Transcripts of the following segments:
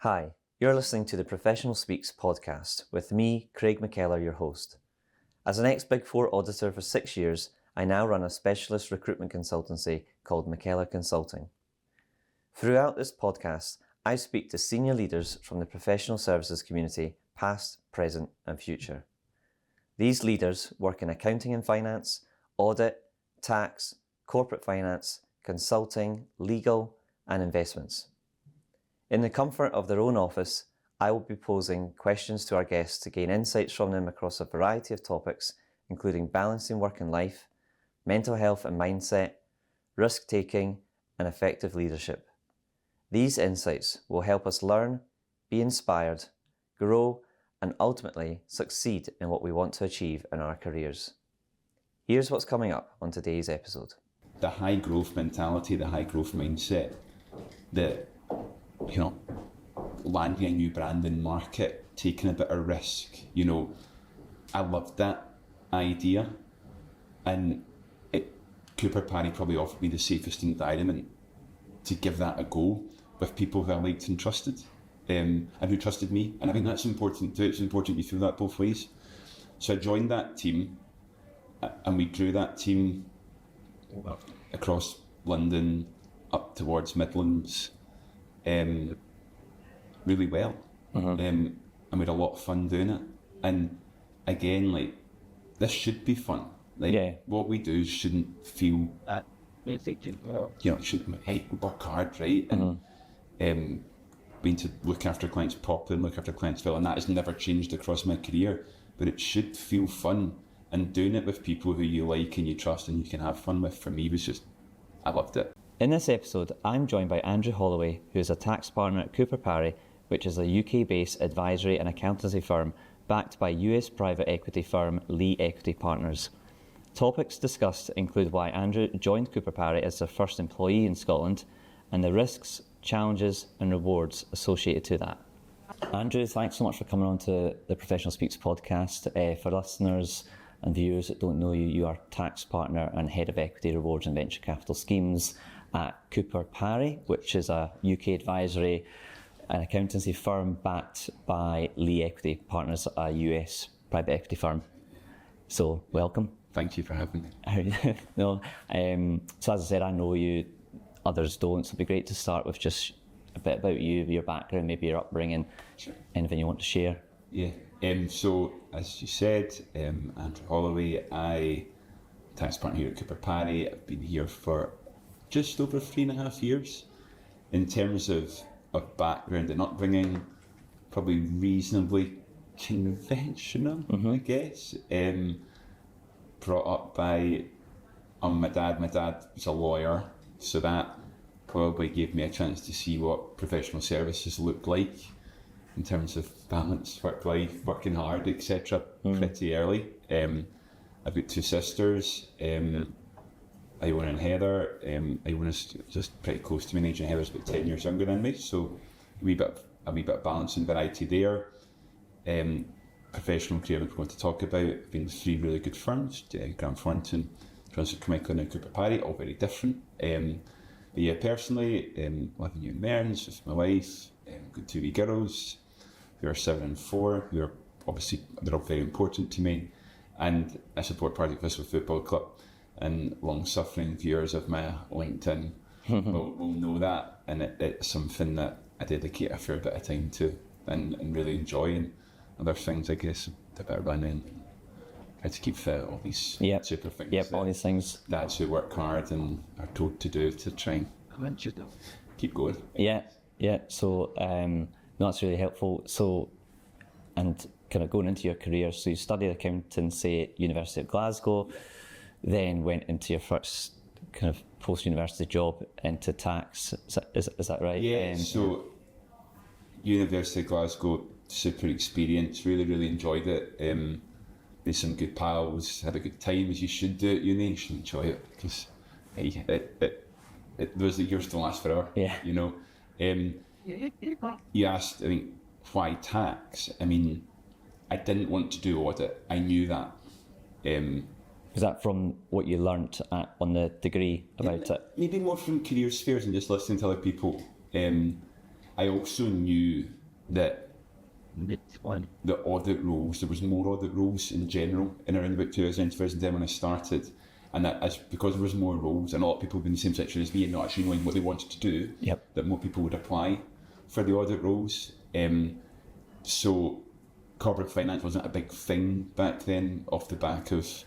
Hi, you're listening to the Professional Speaks podcast with me, Craig McKellar, your host. As an ex-Big Four auditor for 6 years, I now run a specialist recruitment consultancy called McKellar Consulting. Throughout this podcast, I speak to senior leaders from the professional services community, past, present and future. These leaders work in accounting and finance, audit, tax, corporate finance, consulting, legal and investments. In the comfort of their own office, I will be posing questions to our guests to gain insights from them across a variety of topics, including balancing work and life, mental health and mindset, risk-taking, and effective leadership. These insights will help us learn, be inspired, grow, and ultimately succeed in what we want to achieve in our careers. Here's what's coming up on today's episode. The high growth mentality, the high growth mindset, landing a new brand in market, taking a bit of risk, I loved that idea. And Cooper Parry probably offered me the safest environment to give that a go with people who I liked and trusted, and who trusted me. And I think that's important too. It's important you feel that both ways. So I joined that team, and we grew that team across London, up towards Midlands, really well. And we had a lot of fun doing it. And again, this should be fun. What we do shouldn't feel it shouldn't, hey, work hard, right? And being to look after clients properly and look after clients well, and that has never changed across my career, but it should feel fun, and doing it with people who you like and you trust and you can have fun with, for me, was just, I loved it. In this episode, I'm joined by Andrew Holloway, who is a tax partner at Cooper Parry, which is a UK-based advisory and accountancy firm backed by US private equity firm Lee Equity Partners. Topics discussed include why Andrew joined Cooper Parry as their first employee in Scotland and the risks, challenges and rewards associated to that. Andrew, thanks so much for coming on to the Professional Speaks podcast. For listeners and viewers that don't know you, you are tax partner and head of equity rewards and venture capital schemes at Cooper Parry, which is a UK advisory and accountancy firm backed by Lee Equity Partners, a US private equity firm. So, welcome. Thank you for having me. So as I said, I know you, others don't, so it'd be great to start with just a bit about you, your background, maybe your upbringing, Sure. Anything you want to share. Yeah. So, as you said, Andrew Holloway, I tax partner here at Cooper Parry. I've been here for just over 3.5 years. In terms of background and upbringing, probably reasonably conventional, I guess. Brought up by my dad. My dad was a lawyer, so that probably gave me a chance to see what professional services look like in terms of balance, work life, working hard, etc. Pretty early. I've got 2 sisters. Iona and Heather. Iona's just pretty close to me in age, and Heather's about 10 years younger than me, so a wee bit of balance and variety there. Professional career we're going to talk about. I've been with 3 really good firms, Grant Thornton, Francis Carmichael and Cooper Parry, all very different. But yeah, personally, living in Mearns with my wife, got 2 wee girls who are 7 and 4, who are obviously, they're all very important to me, and I support Partick Thistle Football Club, and long-suffering viewers of my LinkedIn will know that, and it's something that I dedicate a fair bit of time to and really enjoy. And other things, I guess, a bit of running, try to keep fit, all these super things. Yep, all these things. Dads who work hard and are told to do to try and keep going. Yeah. So that's really helpful. So, and kind of going into your career, so you studied accountancy at University of Glasgow, then went into your first kind of post-university job into tax. Is that right? Yeah. So, University of Glasgow, super experience, really enjoyed it. Made some good pals, had a good time, as you should do at uni. You should enjoy it, because those years don't last forever. You asked, I think, why tax? I mean, I didn't want to do audit. I knew that. Was that from what you learnt on the degree about it? Maybe more from career spheres and just listening to other people. I also knew that the audit roles, there was more audit roles in general in around about 2010 when I started, and that because there was more roles and a lot of people were in the same situation as me and not actually knowing what they wanted to do, that more people would apply for the audit roles. So corporate finance wasn't a big thing back then off the back of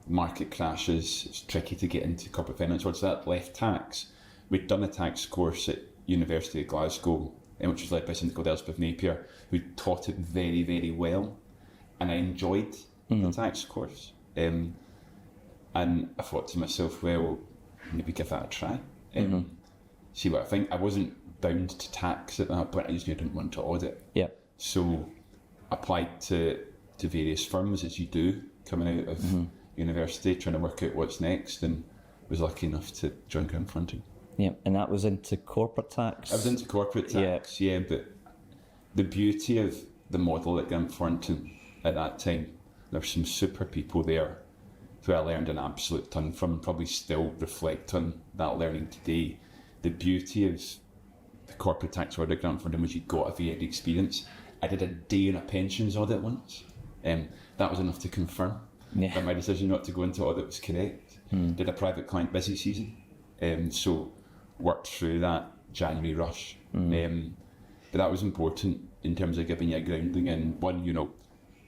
market crashes. It's tricky to get into corporate finance. Once that left tax, we'd done a tax course at University of Glasgow, which was led by somebody called Elspeth Napier, who taught it very, very well. And I enjoyed the tax course. And I thought to myself, well, maybe give that a try. See what I think. I wasn't bound to tax at that point. I just knew I didn't want to audit. So applied to various firms, as you do, coming out of university, trying to work out what's next, and was lucky enough to join Grant Thornton. And that was into corporate tax? I was into corporate tax, but the beauty of the model at Grant Thornton at that time, there were some super people there who I learned an absolute ton from, probably still reflect on that learning today. The beauty of the corporate tax audit at Grant Thornton was you got a varied experience. I did a day in a pensions audit once. That was enough to confirm that my decision not to go into audit was correct. Did a private client busy season. So worked through that January rush. But that was important in terms of giving you a grounding in one,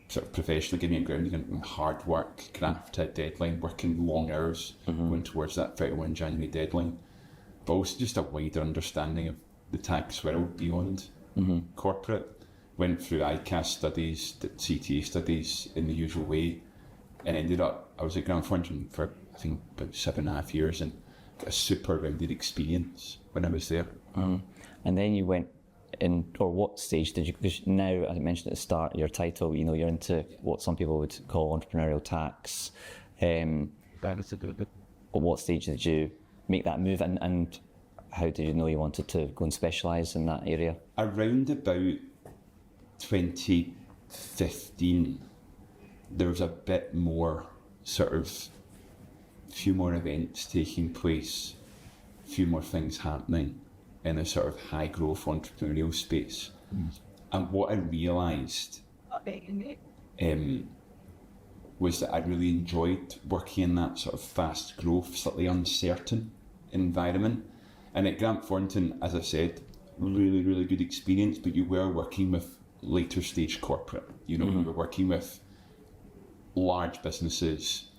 sort of professionally giving you a grounding in hard work, craft to a deadline, working long hours, going towards that 31 January deadline. But also just a wider understanding of the tax world beyond corporate. Went through ICAS studies, did CTA studies in the usual way, and ended up, I was at Grant Thornton for I think about 7.5 years and got a super rounded experience when I was there. And then you went in, or what stage did you, because now, as I mentioned at the start, your title, you're into what some people would call entrepreneurial tax. At what stage did you make that move, and how did you know you wanted to go and specialise in that area? Around about 2015, there was a bit more few more events taking place, a few more things happening in a sort of high growth entrepreneurial space. And what I realised was that I really enjoyed working in that sort of fast growth, slightly uncertain environment. And at Grant Thornton, as I said, really, really good experience, but you were working with later stage corporate. You were working with large businesses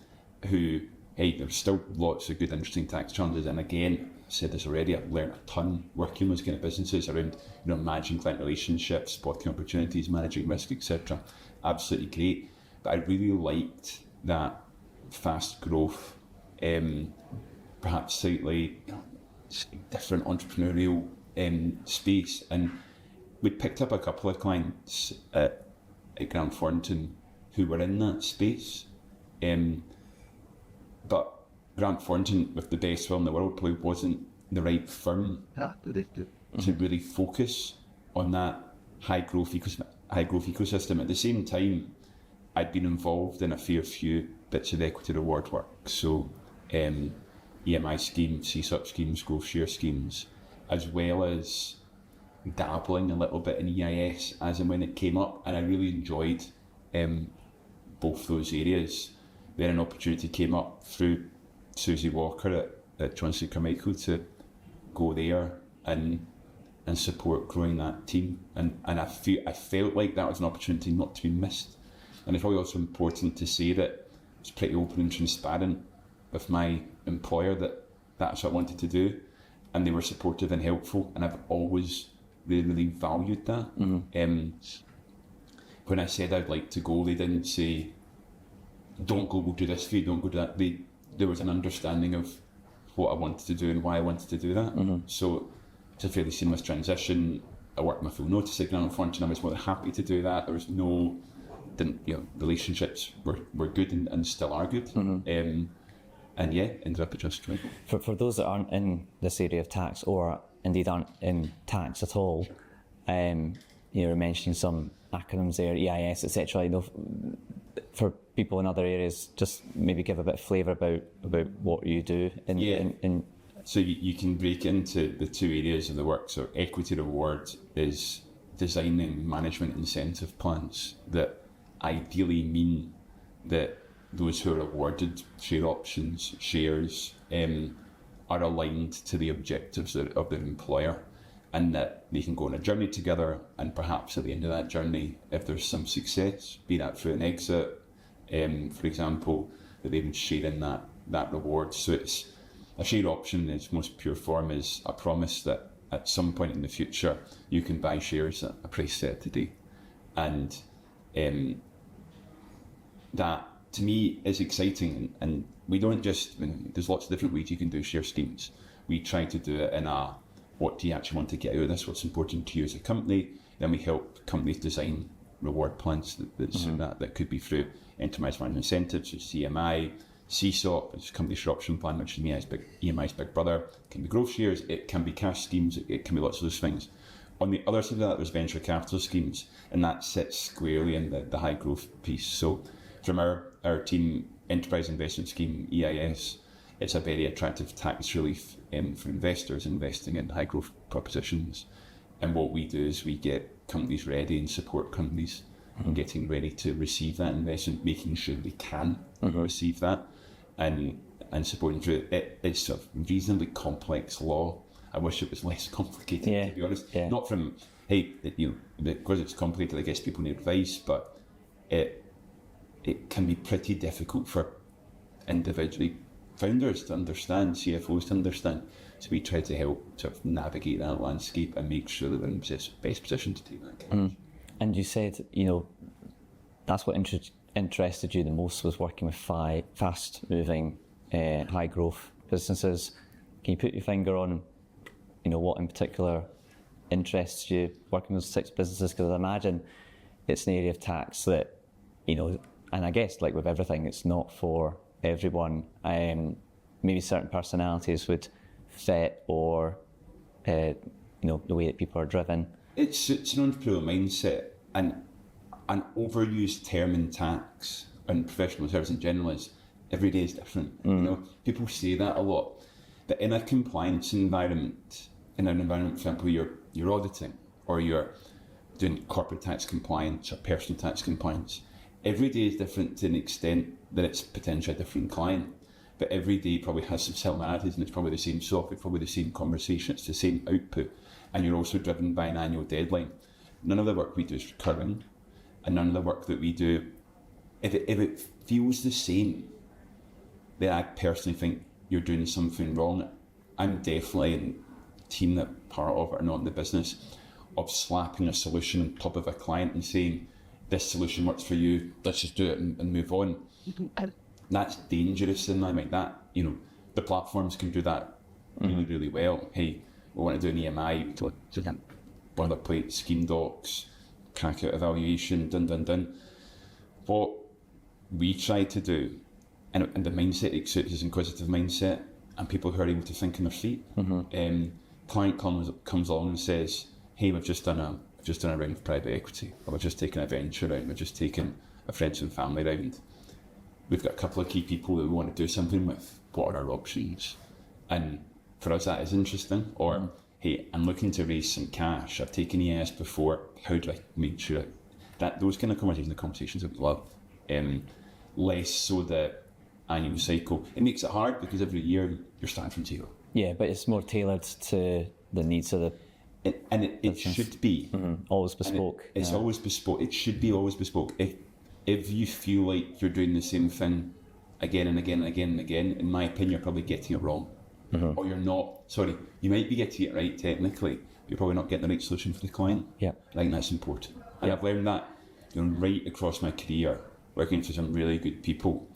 who, there's still lots of good, interesting tax challenges. And again, I said this already, I've learned a ton working with those kind of businesses around, managing client relationships, spotting opportunities, managing risk, etc. Absolutely great. But I really liked that fast growth, perhaps slightly different entrepreneurial space. And we picked up a couple of clients at Grant Thornton who were in that space. But Grant Thornton, with the best will in the world, probably wasn't the right firm to really focus on that high growth ecosystem. At the same time, I'd been involved in a fair few bits of equity reward work. So EMI schemes, CSUP schemes, growth share schemes, as well as dabbling a little bit in EIS as and when it came up, and I really enjoyed both those areas. Then an opportunity came up through Susie Walker at Johnson Carmichael to go there and support growing that team, and I felt like that was an opportunity not to be missed. And it's probably also important to say that I was pretty open and transparent with my employer that that's what I wanted to do, and they were supportive and helpful, and I've always really, really valued that. When I said I'd like to go, they didn't say, don't go, we'll do this for you, don't go do that. There was an understanding of what I wanted to do and why I wanted to do that. So it's a fairly seamless transition. I worked my full notice at Grant Thornton. I was more than happy to do that. There was relationships were good and still are good. And ended up at Just Right. For those that aren't in this area of tax, or indeed aren't in tax at all, you're mentioning some acronyms there, EIS, etc. For people in other areas, just maybe give a bit of flavour about what you do in So you can break into the two areas of the work. So equity reward is designing management incentive plans that ideally mean that those who are awarded share options, shares, are aligned to the objectives of their employer, and that they can go on a journey together, and perhaps at the end of that journey, if there's some success, be that through an exit, for example, that they would share in that reward. So it's a share option in its most pure form is a promise that at some point in the future you can buy shares at a price set today, and that to me is exciting. And we don't just, there's lots of different ways you can do share schemes. We try to do it in a, what do you actually want to get out of this? What's important to you as a company? Then we help companies design reward plans that could be through enterprise management incentives, CMI, CSOP, which is company share option plan, which is EMI's big brother. It can be growth shares, it can be cash schemes, it can be lots of those things. On the other side of that, there's venture capital schemes, and that sits squarely in the high growth piece. So from our team, Enterprise Investment Scheme, EIS, it's a very attractive tax relief for investors investing in high growth propositions. And what we do is we get companies ready and support companies in getting ready to receive that investment, making sure they can receive that, and supporting through it. It's a reasonably complex law. I wish it was less complicated, to be honest. Yeah. Not from, because it's complicated, I guess people need advice, but it can be pretty difficult for individually founders to understand, CFOs to understand. So we try to help sort of navigate that landscape and make sure that they're in the best position to take that kind of. And you said, that's what interested you the most, was working with fast-moving, high-growth businesses. Can you put your finger on, what in particular interests you working with 6 businesses? Because I imagine it's an area of tax that, and I guess like with everything, it's not for everyone. Maybe certain personalities would fit, or the way that people are driven. It's an entrepreneurial mindset, and an overused term in tax and professional service in general is every day is different. People say that a lot, but in a compliance environment, for example, you're auditing, or you're doing corporate tax compliance or personal tax compliance, every day is different to an extent that it's potentially a different client. But every day probably has some similarities, and it's probably the same software, probably the same conversation, it's the same output, and you're also driven by an annual deadline. None of the work we do is recurring, and none of the work that we do, if it feels the same, then I personally think you're doing something wrong. I'm definitely in the team that part of it are not in the business of slapping a solution on top of a client and saying, this solution works for you, let's just do it and move on. That's dangerous in my mind. That, the platforms can do that really, really well. Hey, we want to do an EMI, boilerplate, scheme docs, crack out evaluation, done. What we try to do, and the mindset exudes is inquisitive mindset, and people who are able to think on their feet. Client comes along and says, hey, we've just done a round of private equity, or we've just taken a venture round, we've just taken a friends and family round. We've got a couple of key people that we want to do something with. What are our options? And for us, that is interesting. Or, hey, I'm looking to raise some cash. I've taken ES before. How do I make sure that those kind of conversations that we love? Less so the annual cycle. It makes it hard because every year you're starting from zero. Yeah, but it's more tailored to the needs of the. It should be. Always bespoke. It's always bespoke. It should be always bespoke. If you feel like you're doing the same thing again and again and again and again, in my opinion, you're probably getting it wrong. Or you're not, you might be getting it right technically, but you're probably not getting the right solution for the client. I think that's important. And I've learned that right across my career, working for some really good people.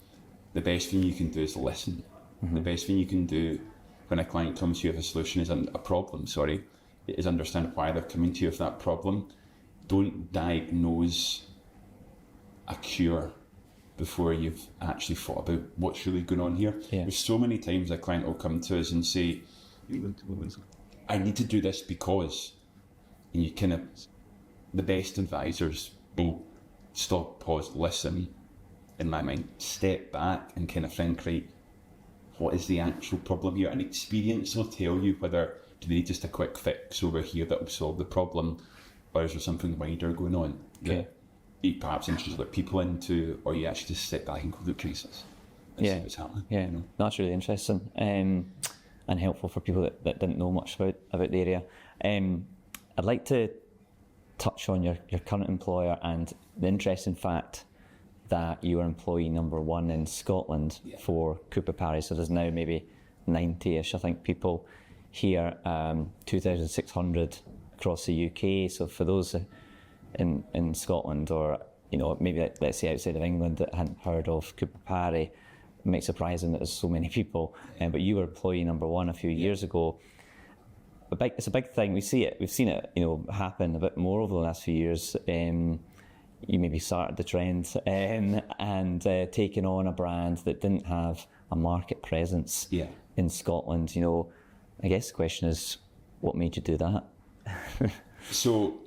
The best thing you can do is listen. The best thing you can do when a client comes to you with a solution is a problem, is understand why they're coming to you with that problem. Don't diagnose a cure before you've actually thought about what's really going on here. There's so many times a client will come to us and say, I need to do this because, and you kind of, the best advisors will stop, pause, listen, in my mind, step back and kind of think, right, what is the actual problem here, and experience will tell you whether do they need just a quick fix over here that will solve the problem, or is there something wider going on that you perhaps introduce other people into, or you actually just sit back and go, look, crisis. See what's happening. Yeah, that's really interesting and helpful for people that didn't know much about the area. I'd like to touch on your current employer and the interesting fact that you are employee number 1 in Scotland for Cooper Parry. So there's now maybe 90-ish, I think, people here, 2,600 across the UK. So for those in Scotland, or maybe let's say outside of England that hadn't heard of Cooper Parry, it might surprise them that there's so many people. But you were employee number 1 a few years ago. It's a big thing. We've seen it, happen a bit more over the last few years. You maybe started the trend and taken on a brand that didn't have a market presence in Scotland. I guess the question is, what made you do that? So,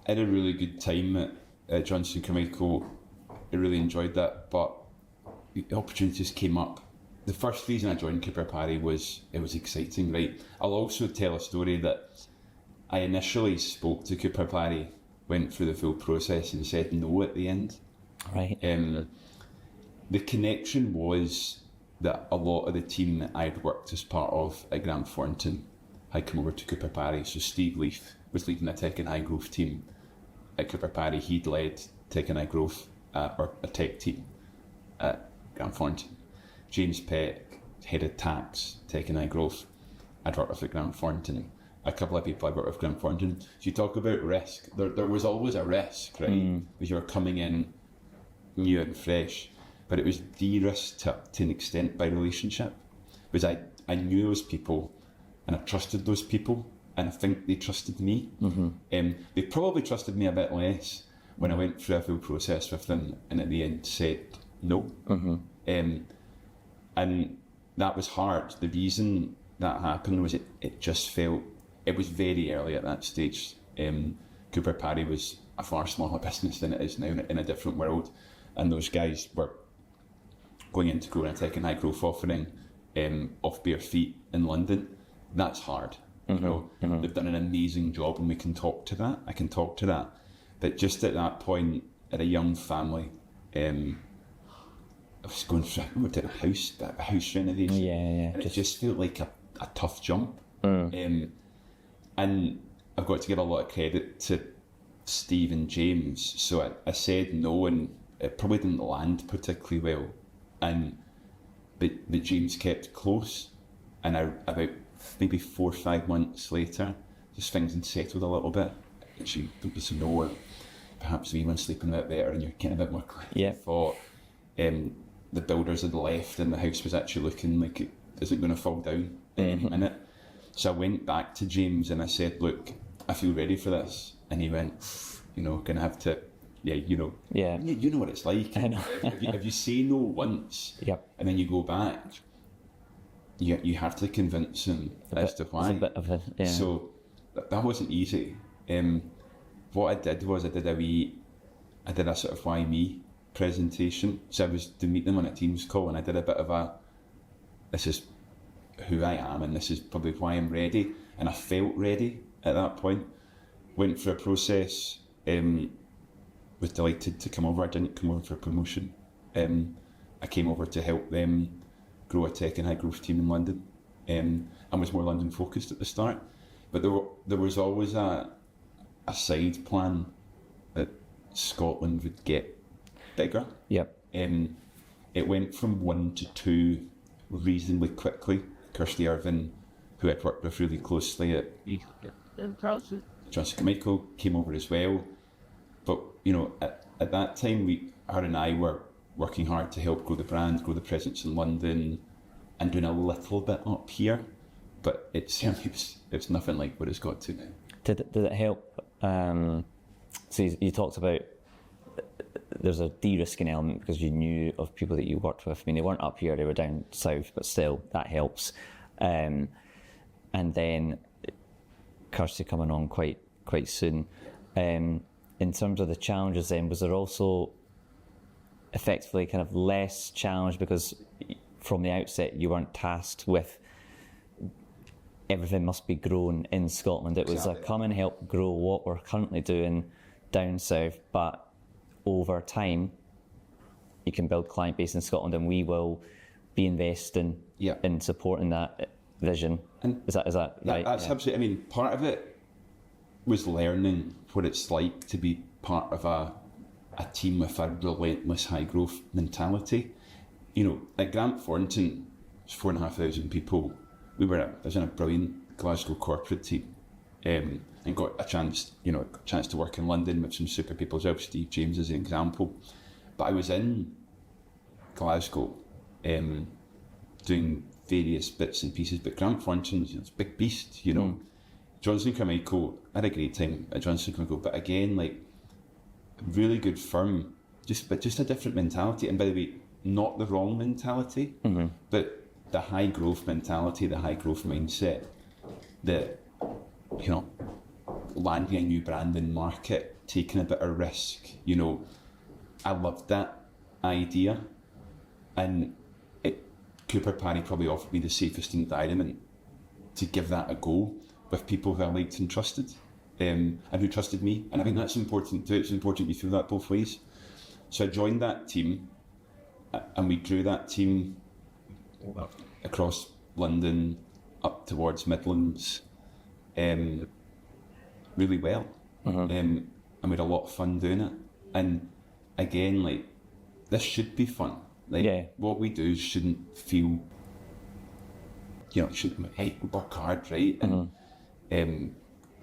I had a really good time at Johnson Carmichael. I really enjoyed that, but the opportunities came up. The first reason I joined Cooper Parry was it was exciting, right? I'll also tell a story that I initially spoke to Cooper Parry, went through the full process and said no at the end. Right. The connection was that a lot of the team that I'd worked as part of at Grant Thornton had come over to Cooper Parry. So Steve Leaf was leading the tech and high growth team at Cooper Parry. He'd led tech and high growth, or a tech team at Grant Thornton. James Peck, head of tax, tech and high growth. I'd worked with at Grant Thornton. A couple of people I worked with Grant Thornton. So you talk about risk. There was always a risk, right? Because you were coming in new and fresh. But it was de-risked to an extent by relationship. Because I knew those people and I trusted those people, and I think they trusted me. They probably trusted me a bit less when I went through a full process with them and at the end said no. And that was hard. The reason that happened was it just felt, it was very early at that stage. Cooper Parry was a far smaller business than it is now, in a different world. And those guys were going into growing a tech and high growth offering off bare feet in London. That's hard. They've done an amazing job, and we can talk to that. I can talk to that. But just at that point, at a young family, I was going through, we did a house renovation. And it just felt like a tough jump. And I've got to give a lot of credit to Steve and James. So I said no, and it probably didn't land particularly well. But James kept close, and about maybe 4 or 5 months later, just things had settled a little bit. Actually, there was some no, perhaps we were sleeping a bit better, and you're getting a bit more clear. I thought the builders had left, and the house was actually looking like it isn't going to fall down in any minute. So I went back to James and I said, look, I feel ready for this. And he went, gonna have to, you know what it's like. I know. if you say no once, and then you go back, you have to convince him as to why. It's a bit of a, So that wasn't easy. What I did was I did a sort of why me presentation. So I was to meet them on a Teams call, and I did a bit of this is who I am, and this is probably why I'm ready. And I felt ready at that point. Went through a process. Was delighted to come over. I didn't come over for promotion. I came over to help them grow a tech and high growth team in London, and was more London focused at the start. But there was always a side plan that Scotland would get bigger. It went from 1 to 2 reasonably quickly. Kirsty Irvin, who I'd worked with really closely at Johnson Carmichael, came over as well. But at that time, her and I were working hard to help grow the brand, grow the presence in London, and doing a little bit up here. But it's nothing like what it's got to now. Did it help? So you talked about there's a de-risking element because you knew of people that you worked with. I mean, they weren't up here; they were down south, but still, that helps. And then Kirsty coming on quite soon. In terms of the challenges, then was there also effectively kind of less challenge because from the outset you weren't tasked with everything must be grown in Scotland. It was come and help grow what we're currently doing down south, but over time you can build client base in Scotland, and we will be investing in supporting that vision. And is that right? That's absolutely. I mean, part of it was learning what it's like to be part of a team with a relentless high growth mentality. You know, at Grant Thornton, it's 4,500 people. I was in a brilliant Glasgow corporate team, and got a chance to work in London with some super people as well. Steve James is an example. But I was in Glasgow, doing various bits and pieces. But Grant Thornton, it's a big beast, you know. Johnson Carmichael, I had a great time at Johnson Carmichael, but again, like, really good firm, but just a different mentality. And by the way, not the wrong mentality, but the high growth mentality, the high growth mindset, that, you know, landing a new brand in market, taking a bit of risk, you know. I loved that idea, and Cooper Parry probably offered me the safest environment to give that a go with people who I liked and trusted, and who trusted me. And I think that's important too. It's important you feel that both ways. So I joined that team, and we grew that team across London up towards Midlands, really well, and we had a lot of fun doing it. And again, like, this should be fun. Like, what we do shouldn't feel, you know, hey, we work hard, right? And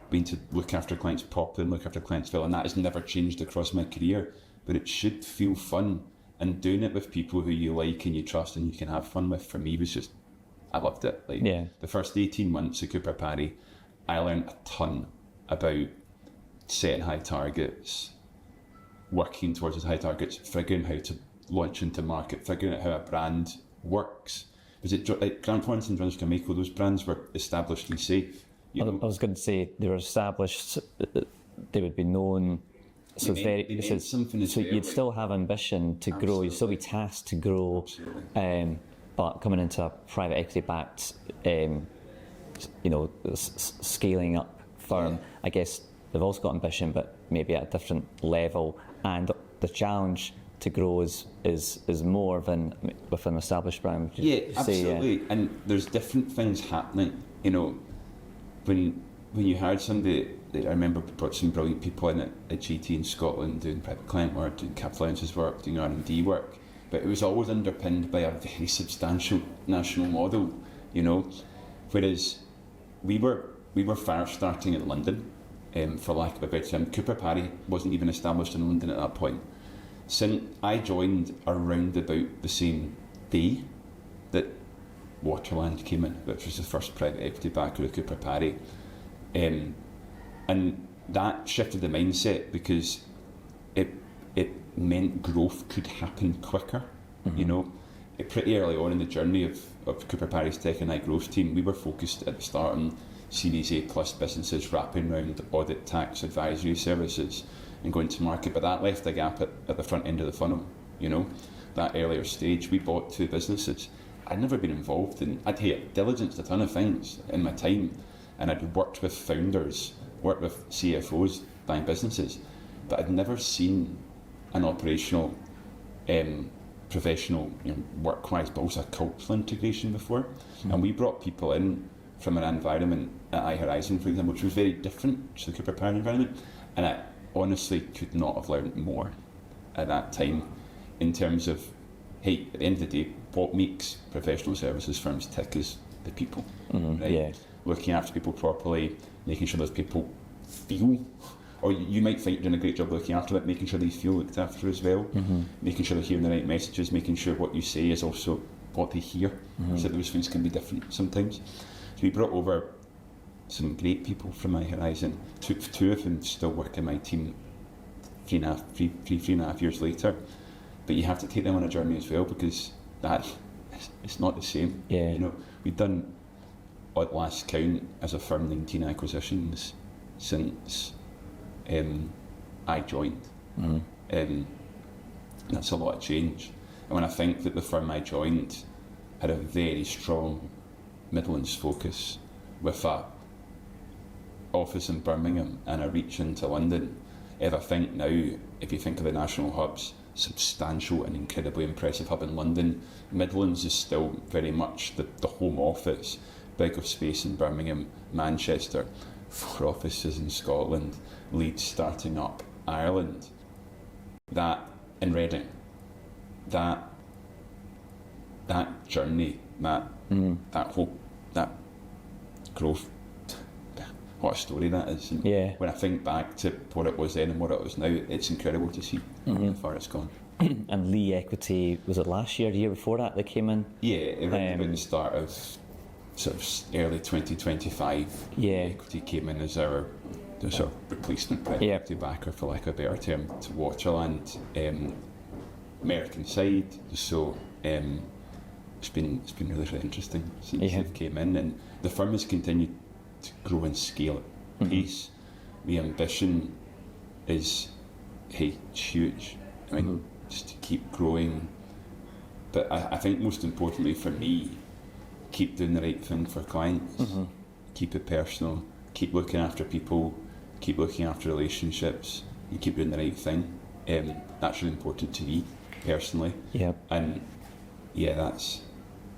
we need to look after clients properly and look after clients well, and that has never changed across my career. But it should feel fun, and doing it with people who you like and you trust and you can have fun with, for me, was just, I loved it. Like, the first 18 months of Cooper Parry, I learned a ton about setting high targets, working towards those high targets, figuring how to launch into market, figuring out how a brand works. Was it like Grant Thornton and Johnson Carmichael? Those brands were established and safe. I was going to say they were established. They would be known. So you'd still have ambition to grow. You'd still be tasked to grow. But coming into a private equity backed, scaling up firm, I guess they've also got ambition, but maybe at a different level. And the challenge to grow is more than with an established brand. Absolutely. And there's different things happening. You know, when you hired somebody, I remember we brought some brilliant people in at GT in Scotland doing private client work, doing capital allowances work, doing R&D work, but it was always underpinned by a very substantial national model, you know. Whereas we were fire starting in London, for lack of a better term. Cooper Parry wasn't even established in London at that point. Since I joined around about the same day that Waterland came in, which was the first private equity backer of Cooper Parry, and that shifted the mindset, because it meant growth could happen quicker. You know, pretty early on in the journey of Cooper Parry's tech and high growth team, we were focused at the start on Series A plus businesses wrapping around audit, tax, advisory services and going to market, but that left a gap at the front end of the funnel. You know, that earlier stage, we bought 2 businesses. I'd never been involved in, I'd diligenced a ton of things in my time, and I'd worked with founders, worked with CFOs buying businesses, but I'd never seen an operational, professional, you know, work-wise, but also a cultural integration before. And we brought people in from an environment at iHorizon, for example, which was very different to the Cooper Parry environment, and I honestly could not have learned more at that time in terms of, hey, at the end of the day, what makes professional services firms tick is the people, right? Looking after people properly, making sure those people feel, or you might think you're doing a great job looking after them, making sure they feel looked after as well, making sure they're hearing the right messages, making sure what you say is also what they hear, so those things can be different sometimes. So we brought over some great people from my horizon. Two of them still work in my team three and a half years later. But you have to take them on a journey as well, because it's not the same. You know, we've done, at last count, as a firm, 19 acquisitions since I joined. And that's a lot of change. And when I think that the firm I joined had a very strong Midlands focus with a office in Birmingham and a reach into London. If I think now, if you think of the national hubs, substantial and incredibly impressive hub in London, Midlands is still very much the home office, big of space in Birmingham, Manchester, 4 offices in Scotland, Leeds starting up, Ireland, that in Reading, that journey, that whole, that growth, what a story that is. And yeah. when I think back to what it was then and what it was now, it's incredible to see how far it's gone. And Lee Equity, was it last year, the year before that, they came in? Yeah, around about the start of sort of early 2025. Yeah. Equity came in as our sort of replacement private equity backer, for lack of a better term, to Waterland, American side. So it's been really, really interesting since they've came in, and the firm has continued to grow and scale at pace. The ambition is huge. I mean, just to keep growing. But I think most importantly for me, keep doing the right thing for clients. Keep it personal. Keep looking after people. Keep looking after relationships. And keep doing the right thing. That's really important to me personally. Yeah. And yeah, that's,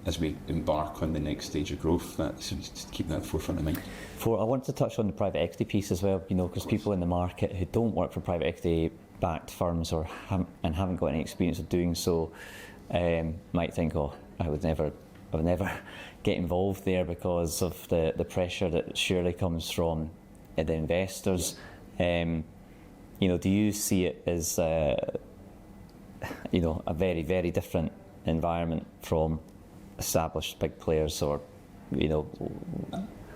as we embark on the next stage of growth, that's just keep that at the forefront of mind. I wanted to touch on the private equity piece as well, because people in the market who don't work for private equity backed firms or haven't got any experience of doing so might think, I would never get involved there because of the pressure that surely comes from the investors. Do you see it as a very, very different environment from established big players, or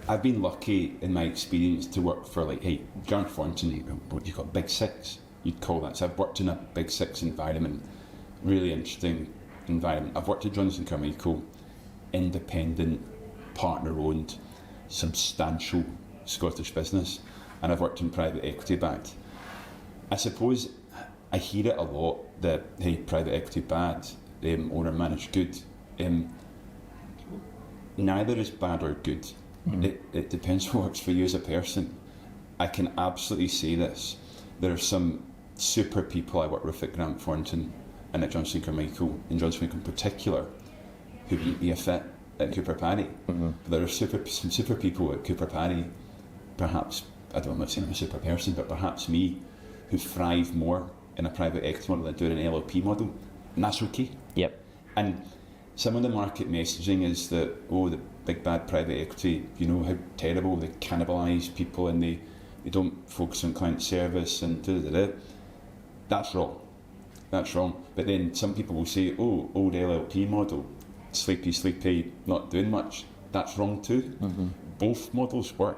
I've been lucky in my experience to work for John Thornton, what you call Big Six, you'd call that. So I've worked in a Big Six environment, really interesting environment. I've worked at Johnson Carmichael, independent, partner-owned, substantial Scottish business, and I've worked in private equity backed. I suppose I hear it a lot that, hey, private equity bad, owner managed good. Neither is bad or good. It depends what works for you as a person. I can absolutely say this. There are some super people I work with at Grant Thornton and at Johnson Carmichael, in Johnson Carmichael in particular, who would be a fit at Cooper Parry. There are some super people at Cooper Parry, perhaps, I'm not saying I'm a super person, but perhaps me, who thrive more in a private equity model than doing an LLP model, and that's okay. Yep. And some of the market messaging is that, the big bad private equity, how terrible, they cannibalise people and they don't focus on client service and da-da-da. That's wrong. But then some people will say, old LLP model, sleepy, not doing much. That's wrong too. Both models work.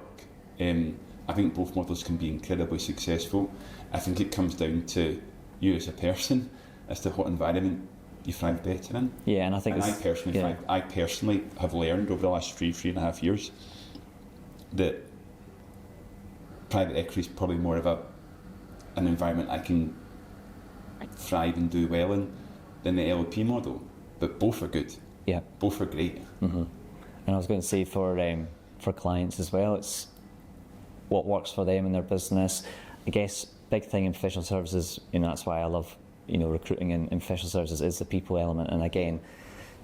I think both models can be incredibly successful. I think it comes down to you as a person, as to what environment you thrive better in. Yeah, and I think I personally have learned over the last 3.5 years that private equity is probably more of an environment I can thrive and do well in than the LLP model. But both are good. Yeah. Both are great. And I was going to say for clients as well, it's what works for them in their business. I guess big thing in professional services, that's why I love recruiting in professional services, is the people element. And again,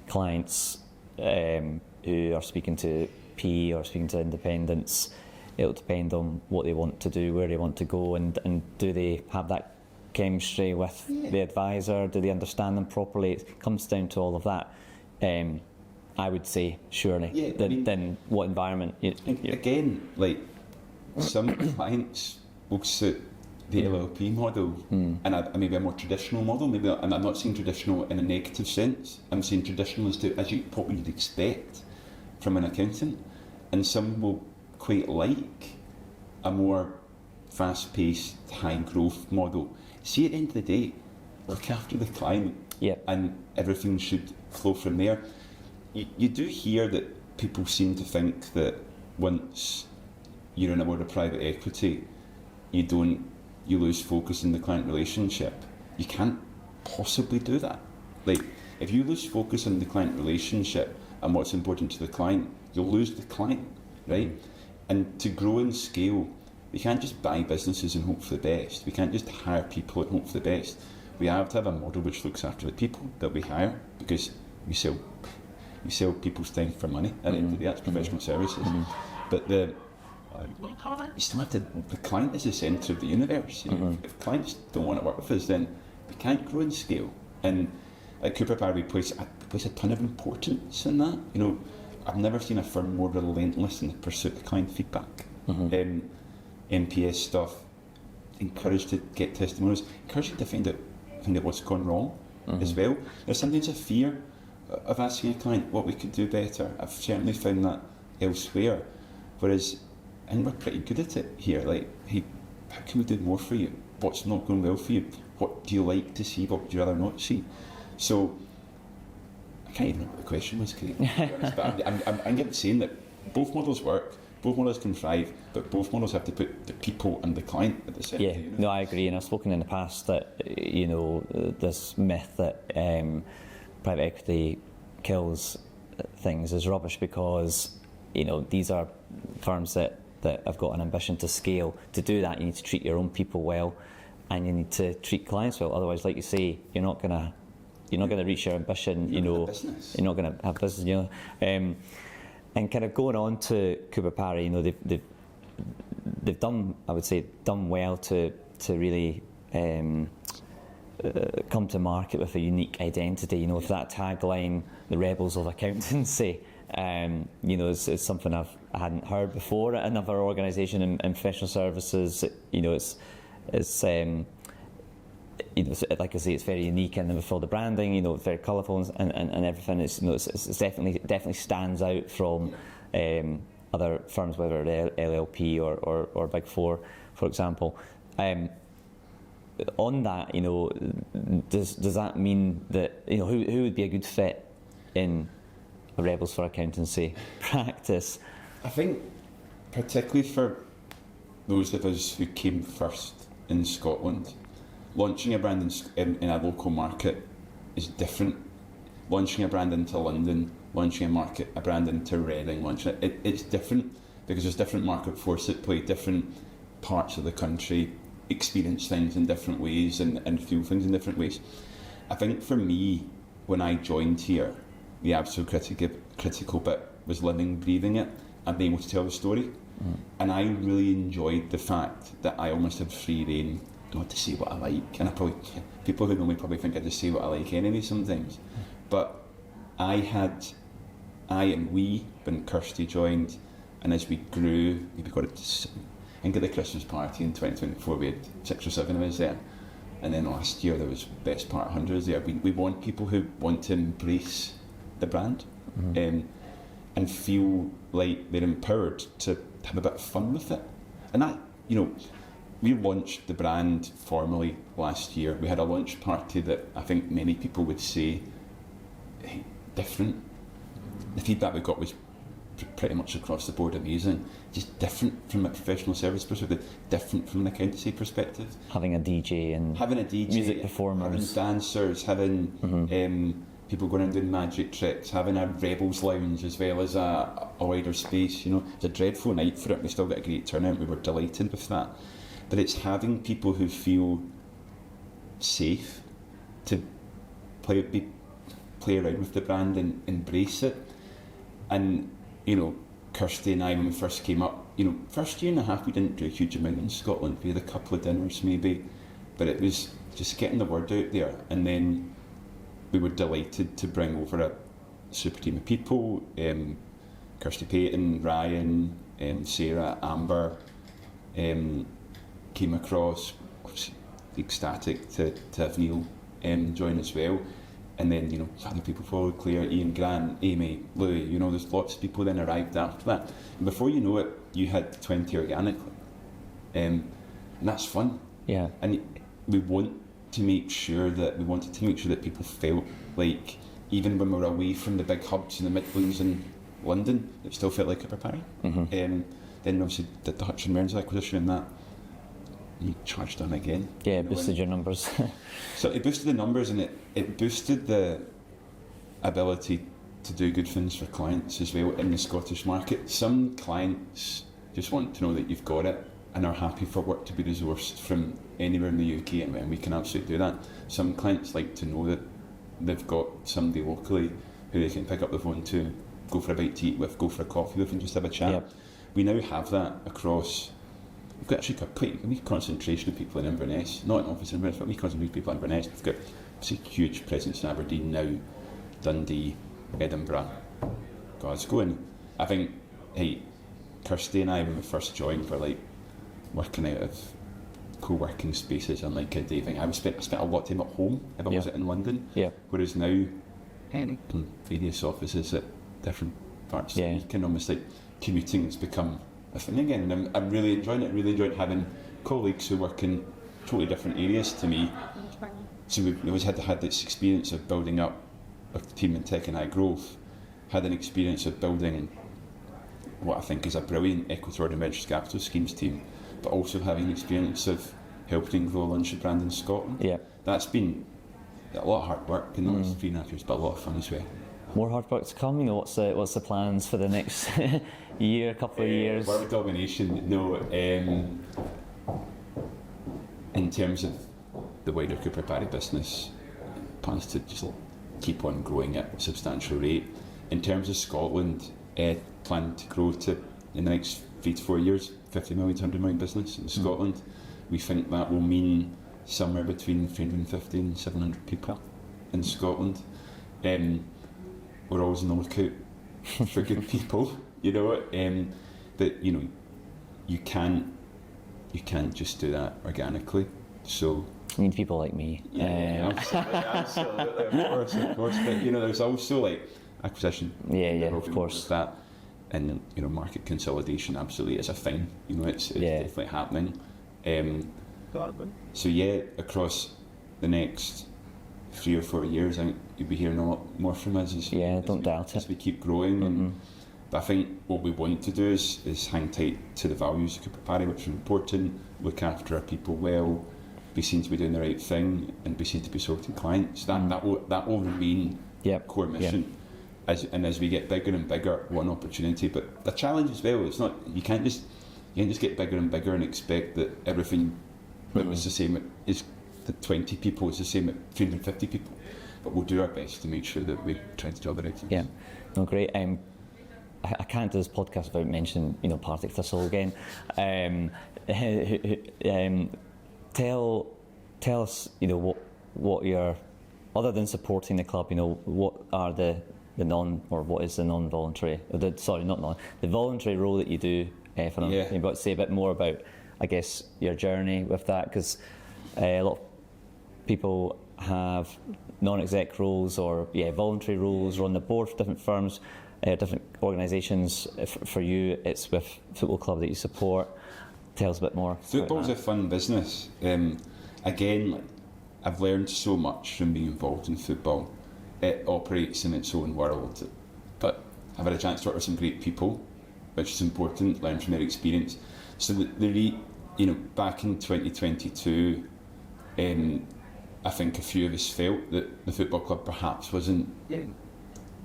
clients who are speaking to PE or speaking to independents, it'll depend on what they want to do, where they want to go, and do they have that chemistry with the advisor, do they understand them properly? It comes down to all of that. I would say, surely, then what environment? Again, some clients will suit the LLP model, and maybe a more traditional model. Maybe, and I'm not saying traditional in a negative sense. I'm saying traditional as what you'd expect from an accountant. And some will quite like a more fast-paced, high-growth model. See, at the end of the day, look after the client, and everything should flow from there. You do hear that people seem to think that once you're in a world of private equity, you lose focus in the client relationship. You can't possibly do that. if you lose focus on the client relationship and what's important to the client, you'll lose the client, right? And to grow and scale, we can't just buy businesses and hope for the best. We can't just hire people and hope for the best. We have to have a model which looks after the people that we hire, because we sell people's time for money. At the end of the day, that's professional services. But you still have to. The client is the centre of the universe. You know? If clients don't want to work with us, then we can't grow and scale. And at Cooper Parry, we place a ton of importance in that. You know, I've never seen a firm more relentless in the pursuit of client feedback. NPS stuff, encouraged to get testimonials, encouraged to find out what's gone wrong as well. There's sometimes a fear of asking a client what we could do better. I've certainly found that elsewhere. Whereas, and we're pretty good at it here, like, hey, how can we do more for you? What's not going well for you? What do you like to see? What would you rather not see? So, I can't even remember what the question was, Craig. But I'm saying that both models work, both models can thrive, but both models have to put the people and the client at the centre. Yeah, no, I agree, and I've spoken in the past that, you know, this myth that private equity kills things is rubbish, because, you know, these are firms that have got an ambition to scale. To do that, you need to treat your own people well, and you need to treat clients well. Otherwise, like you say, you're not gonna reach your ambition. You're not gonna have business. You know, and kind of going on to Cooper Parry, you know, they've done, I would say, done well to really come to market with a unique identity. You know, with that tagline, the Rebels of Accountancy. You know, it's something I hadn't heard before at another organisation in professional services. You know, it's you know, like I say, it's very unique, and with all the branding, you know, it's very colourful and everything. It's, you know, it's definitely stands out from other firms, whether they're LLP or Big Four, for example. On that, you know, does that mean that, you know, who would be a good fit in a Rebels for Accountancy practice? I think particularly for those of us who came first in Scotland, launching a brand in a local market is different. Launching a brand into London, launching a brand into Reading, it's different, because there's different market force at play, different parts of the country experience things in different ways and feel things in different ways. I think for me, when I joined here, the absolute critical bit was living, breathing it, and being able to tell the story. And I really enjoyed the fact that I almost had free rein not to say what I like. And people who know me probably think I just say what I like anyway sometimes. But we, when Kirsty joined, and as we grew, we got it. I think at the Christmas party in 2024, we had 6 or 7 of us there. And then last year, there was best part 100 there. We want people who want to embrace the brand and feel like they're empowered to have a bit of fun with it. And that, you know, we launched the brand formally last year. We had a launch party that I think many people would say, hey, different. The feedback we got was pretty much across the board amazing. Just different from a professional service perspective, different from an accountancy perspective. Having a DJ, music performers, having dancers, having people going and doing magic tricks, having a Rebels lounge as well as a wider space. You know, it's a dreadful night for it. We still got a great turnout. We were delighted with that. But it's having people who feel safe to play around with the brand and embrace it. And, you know, Kirsty and I, when we first came up, you know, first year and a half we didn't do a huge amount in Scotland. We had a couple of dinners maybe, but it was just getting the word out there. And then we were delighted to bring over a super team of people, Kirsty Payton, Ryan, Sarah, Amber, came across. Obviously ecstatic to have Neil join as well. And then, you know, other people followed, Claire, Ian Grant, Amy, Louis, you know, there's lots of people then arrived after that. And before you know it, you had 20 organically. And that's fun. Yeah. And we wanted to make sure that people felt like, even when we were away from the big hubs in the Midlands and London, it still felt like Cooper Parry. Then obviously did the Hutch and Mearns acquisition, and that you charged on again. Yeah, it boosted your numbers. So it boosted the numbers, and it boosted the ability to do good things for clients as well in the Scottish market. Some clients just want to know that you've got it and are happy for work to be resourced from anywhere in the UK, and we can absolutely do that. Some clients like to know that they've got somebody locally who they can pick up the phone to, go for a bite to eat with, go for a coffee with and just have a chat. Yep. We now have that across. We've got actually quite a wee concentration of people in Inverness, not an office in Inverness, but a wee concentration of people in Inverness. We've got a huge presence in Aberdeen now, Dundee, Edinburgh, Glasgow, and I think, hey, Kirsty and I, when we first joined, were like working out of co-working spaces and like a day thing. I spent a lot of time at home if I wasn't in London, whereas now in various offices at different parts of the week, and almost like commuting has become a thing again, and I'm really enjoying it. Really enjoying having colleagues who work in totally different areas to me. So we've always had this experience of building up a team in tech and high growth, had an experience of building what I think is a brilliant equity and venture capital schemes team, but also having experience of helping grow a luxury brand in Scotland. Yeah. That's been a lot of hard work in the last 3.5 years, but a lot of fun as well. More hard work to come. You know, what's the plans for the next year, couple of years? World domination. No, in terms of the wider Cooper Parry business, plans to just keep on growing at a substantial rate. In terms of Scotland, plan to grow to, in the next 3 to 4 years, 50 million to 100 million business in Scotland. We think that will mean somewhere between 350 and 700 people in Scotland. We're always on the lookout for good people, you know, but you know, you can't just do that organically. So you need people like me. Absolutely, of course. But you know, there's also like acquisition. Of course. That, and you know, market consolidation absolutely is a thing. You know, it's definitely happening. So across the next 3 or 4 years, I think you'll be hearing a lot more from us as we keep growing. But I think what we want to do is hang tight to the values of Cooper Parry, which are important, look after our people well, be seen to be doing the right thing, and be seen to be supporting clients. That will remain core mission. As we get bigger and bigger, one opportunity. But the challenge as well, it's not, you can't just get bigger and bigger and expect that everything that was the same as the 20 people is the same at 350 people. But we'll do our best to make sure that we try to do all the right things. Yeah, no, great. I can't do this podcast without mentioning, you know, Partick Thistle again. Tell us, you know, what you're, other than supporting the club, you know, what are the what is the non-voluntary, the voluntary role that you do. But say a bit more about, I guess, your journey with that, because a lot of people have non-exec roles or voluntary roles, or on the board for different firms, different organisations. For you, it's with football club that you support. Tell us a bit more. Football's a fun business. Again, I've learned so much from being involved in football. It operates in its own world, but I've had a chance to work with some great people, which is important. Learn from their experience. So back in 2022, I think a few of us felt that the football club perhaps wasn't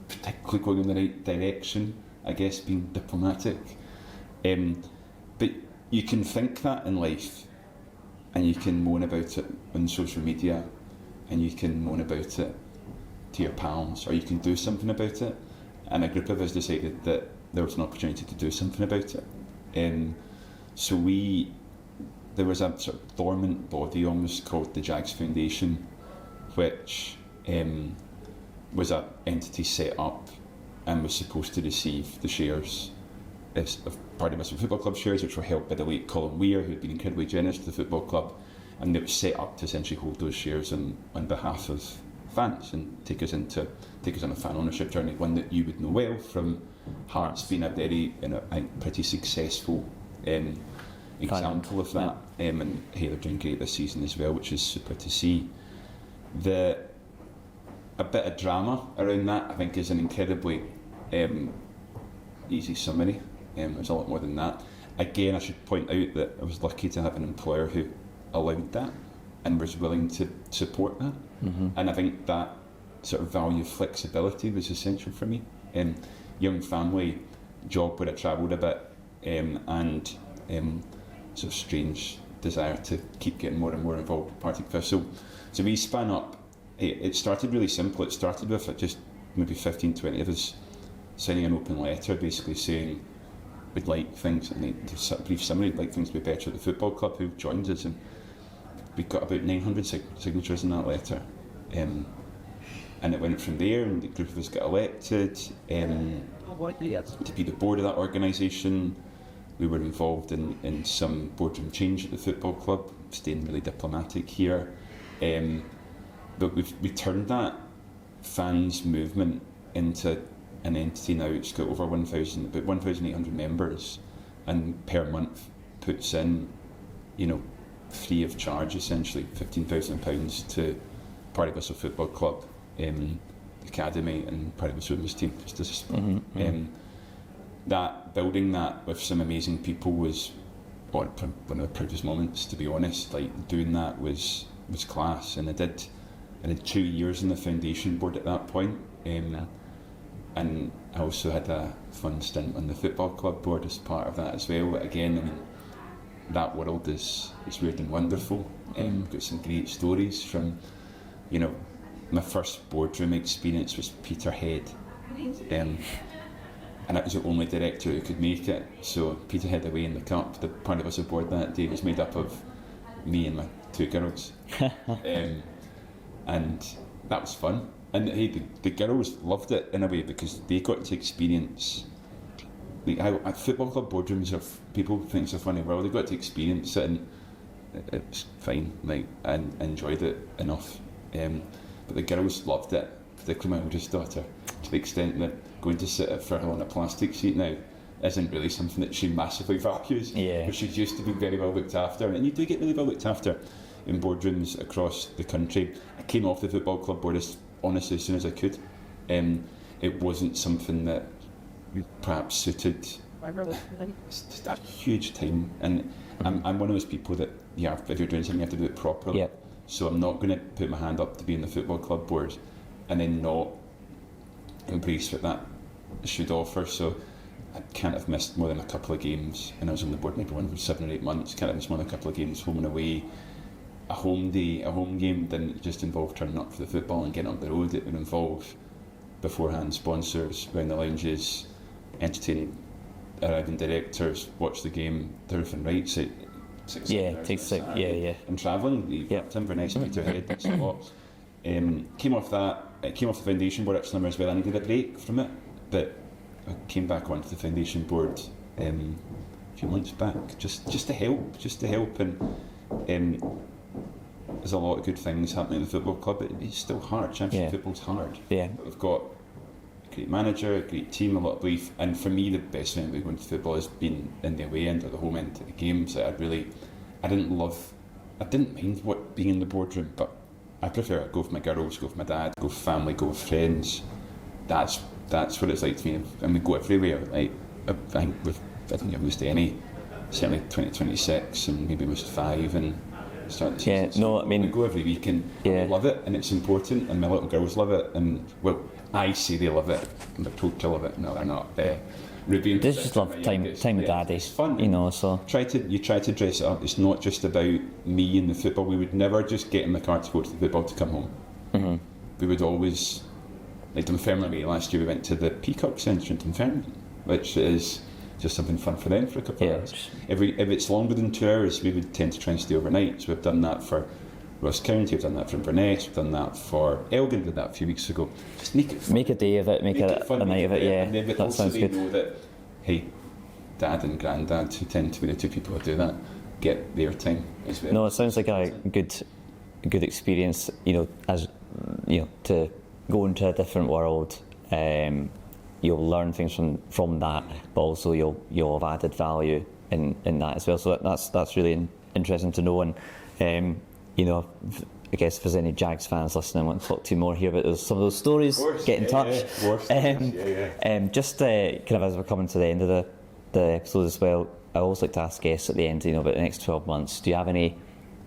particularly going in the right direction, I guess, being diplomatic. But you can think that in life, and you can moan about it on social media, and you can moan about it to your pals, or you can do something about it. And a group of us decided that there was an opportunity to do something about it. So there was a sort of dormant body almost called the Jags Foundation, which was an entity set up and was supposed to receive the shares of Party Muslim Football Club shares, which were held by the late Colin Weir, who had been incredibly generous to the football club, and it was set up to essentially hold those shares on behalf of fans and take us on a fan ownership journey, one that you would know well from Hearts being a very, pretty successful example of that. And hey, they're doing great this season as well, which is super to see. A bit of drama around that, I think, is an incredibly easy summary. There's a lot more than that. Again, I should point out that I was lucky to have an employer who allowed that and was willing to support that. And I think that sort of value flexibility was essential for me. Young family, job where I travelled a bit, and sort of strange desire to keep getting more and more involved with Partick Thistle. So we span up. It started really simple. It started with just maybe 15, 20 of us signing an open letter basically saying we'd like things, and a brief summary, we'd like things to be better at the football club who joined us, and we got about 900 signatures in that letter. And it went from there, and the group of us got elected to be the board of that organisation. We were involved in some boardroom change at the football club, staying really diplomatic here. But we turned that fans movement into an entity now. It's got over about 1,800 members, and per month puts in, free of charge essentially, £15,000 to Partick Thistle Football Club, academy, and Partick Thistle women's team. That building that with some amazing people was one of the proudest moments, to be honest. Like, doing that was class, and I did 2 years in the foundation board at that point, and I also had a fun stint on the football club board as part of that as well. But again, I mean, that world is weird and wonderful. Got some great stories from, my first boardroom experience was Peterhead, and that was the only director who could make it. So Peterhead away in the cup, the Partick Thistle board that day was made up of me and my 2 girls, and that was fun. And hey, the girls loved it in a way because they got to experience at football club boardrooms. People think it's a funny world. They got to experience it, and it was fine. And enjoyed it enough. But the girls loved it, particularly my oldest daughter, to the extent that going to sit for her on a plastic seat now isn't really something that she massively values. Yeah. But she's used to being very well looked after, and you do get really well looked after in boardrooms across the country. I came off the football club board honestly as soon as I could. It wasn't something that perhaps suited. It's just a huge time, and I'm one of those people that if you're doing something you have to do it properly. Yep. So I'm not going to put my hand up to be in the football club board and then not embrace what that should offer. So I can't have missed more than a couple of games, and I was on the board maybe one for 7 or 8 months. Can't have missed more than a couple of games home and away. A home game didn't just involve turning up for the football and getting up the road. It would involve beforehand sponsors around the lounges, entertaining arriving directors, watch the game, the roof and rights. And travelling. Inverness, Peterhead, that's a lot. Came off the foundation board at Slimmer as well. I needed a break from it, but I came back onto the foundation board a few months back, just to help, and there's a lot of good things happening in the football club. It's still hard. Championship football's hard. Yeah. But we've got a great manager, a great team, a lot of belief, and for me the best thing about going to football has been in the away end or the home end of the games. I didn't mind being in the boardroom, but I prefer go with my girls, go with my dad, go with family, go with friends. That's what it's like to me, and we go everywhere. I think I've missed any, certainly 2026 and maybe missed 5 and start the season. We go every week, and I love it, and it's important, and my little girls love it, and I say they love it, and they're told to love it. No, they're not. Ruby and they just love time with daddy. It's fun, so you try to dress it up. It's not just about me and the football. We would never just get in the car to go to the football to come home. Mm-hmm. We would always, like Dunfermline last year, we went to the Peacock Centre in Dunfermline, which is just something fun for them for a couple of hours. If it's longer than 2 hours, we would tend to try and stay overnight. So we've done that for Ross County, we've done that for Inverness, we've done that for Elgin, did that a few weeks ago. Just make a day of it, make it fun, a night of it, and that sounds good. Know that, hey, Dad and Granddad, who tend to be the 2 people who do that, get their time as well. No, it sounds like a good experience, as to go into a different world. You'll learn things from that, but also you'll have added value in that as well. So that's really interesting to know. And I guess if there's any Jags fans listening, I want to talk to you more here about some of those stories. Of course, get in touch. Just kind of as we're coming to the end of the episode as well, I always like to ask guests at the end, about the next 12 months. Do you have any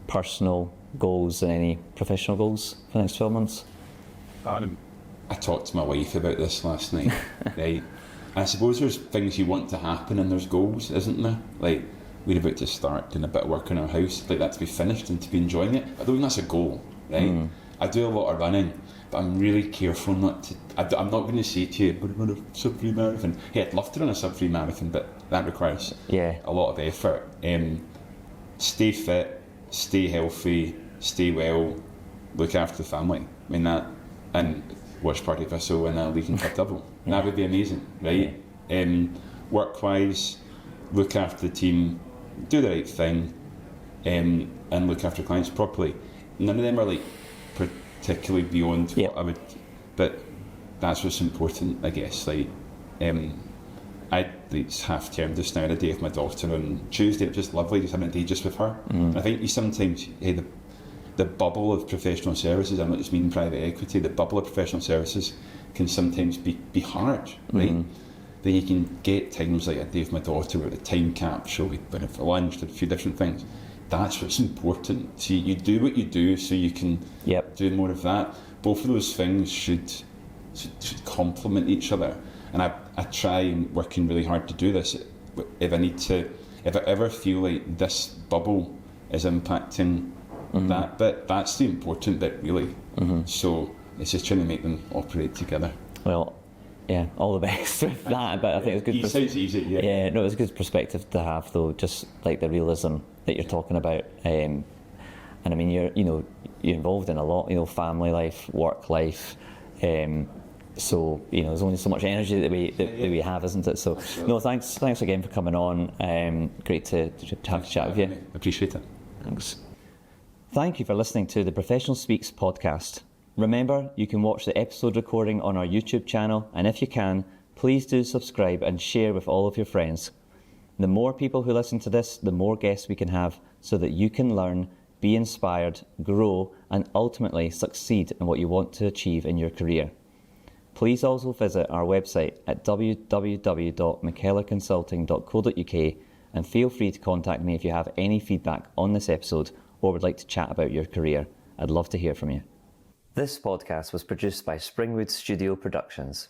personal goals and any professional goals for the next 12 months? I talked to my wife about this last night, right? I suppose there's things you want to happen and there's goals, isn't there? Like, we're about to start doing a bit of work in our house, like that to be finished and to be enjoying it. I don't think that's a goal, right? I do a lot of running, but I'm really careful not to. I'm not going to say to you, "We're going to sub-3 marathon." Hey, I'd love to run a sub-3 marathon, but that requires a lot of effort. Stay fit, stay healthy, stay well, look after the family. I mean that, and watch Party Thistle and a League and Cup double. That would be amazing, right? Work-wise, look after the team, do the right thing, and look after clients properly. None of them are like particularly beyond what I would, but that's what's important, I guess. Like, it's half term just now, and a day with my daughter on Tuesday. It's just lovely, just having a day just with her. I think you sometimes, the bubble of professional services, I'm not just meaning private equity, the bubble of professional services can sometimes be hard, right? Then you can get times like a day with my daughter with a time capsule, we went for lunch, did a few different things. That's what's important. See, you do what you do so you can do more of that. Both of those things should complement each other. And I try working really hard to do this. If I ever feel like this bubble is impacting that bit, that's the important bit, really. So it's just trying to make them operate together. Well, yeah, all the best with that. But I think it's good. It sounds easy, yeah. No, it's a good perspective to have, though. Just like the realism that you're talking about, and I mean, you're involved in a lot. Family life, work life. So there's only so much energy that we have, isn't it? So no, thanks again for coming on. Great to have a chat with you. Appreciate it. Thanks. Thank you for listening to the Professional Speaks podcast. Remember, you can watch the episode recording on our YouTube channel, and if you can, please do subscribe and share with all of your friends. The more people who listen to this, the more guests we can have, so that you can learn, be inspired, grow, and ultimately succeed in what you want to achieve in your career. Please also visit our website at www.mckellarconsulting.co.uk and feel free to contact me if you have any feedback on this episode or would like to chat about your career. I'd love to hear from you. This podcast was produced by Springwood Studio Productions.